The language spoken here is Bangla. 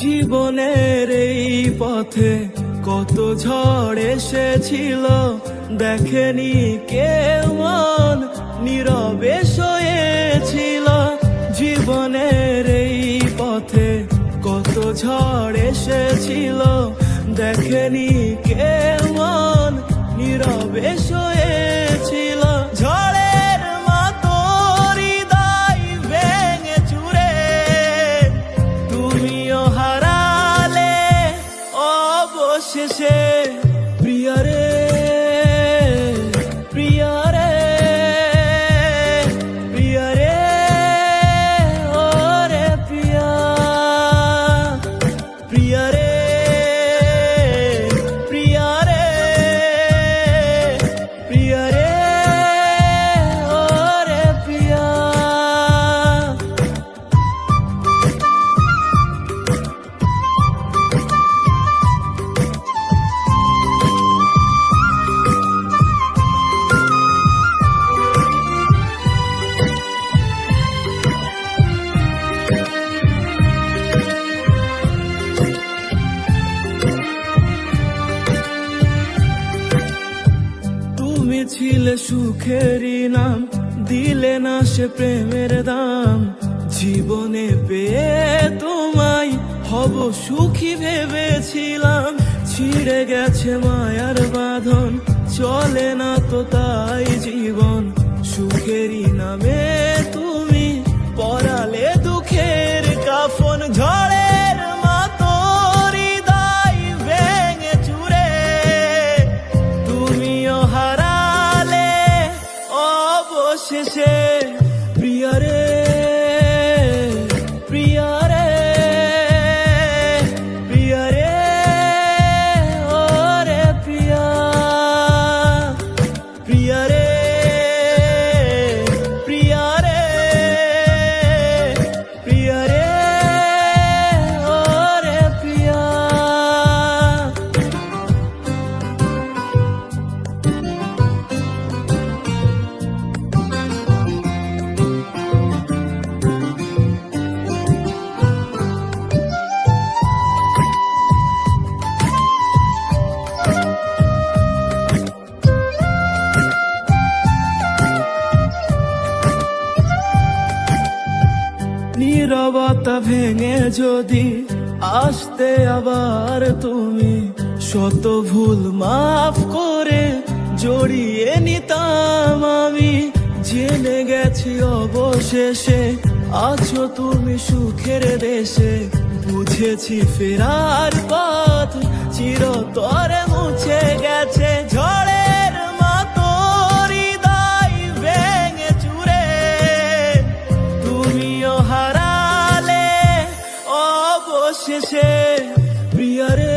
জীবনের এই পথে কত ঝড় এসেছিল, দেখেনি কেউ, মন নীরবে সয়েছিল। জীবনের এই পথে কত ঝড় এসেছিল, দেখেনি কেউ, মন নীরবে সয়েছিল। ঝড়ের মতো হৃদয় ভেঙে চুরে তুমিও হারালে অবশেষে। প্রিয়ারে, প্রিয়ারে, প্রিয়ারে, ওরে প্রিয়া, প্রিয়ারে, প্রিয়ারে, প্রিয়ারে, ওরে প্রিয়া। তুমি ছিলে সুখেরই নাম, দিলে না সে প্রেমের দাম। জীবনে পেয়ে তোমায় হব সুখী ভেবেছিলাম, ছিঁড়ে গেছে মায়ার বাঁধন, চলে না তো তাই জীবন। সুখেরই নামে তুমি পরালে দুঃখের কাফন। ঝড়ের মতো হৃদয় ভেঙে চুরে তুমিও হারালে অবশেষে। প্রিয়ারে, প্রিয়ারে, প্রিয়ারে, ওরে প্রিয়া, প্রিয়ারে, প্রিয়ারে, প্রিয়ারে, ওরে প্রিয়া। নীরবতা ভেঙে যদি আসতে আবার তুমি, শত ভুল মাফ করে জড়িয়ে নিতাম আমি। জেনে গেছি অবশেষে আছো তুমি সুখের দেশে, বুঝেছি ফেরার পথ চিরতরে মুছে গেছে। ঝড়ের মতো হৃদয় ভেঙে চুরে তুমিও হারালে অবশেষে। প্রিয়ারে,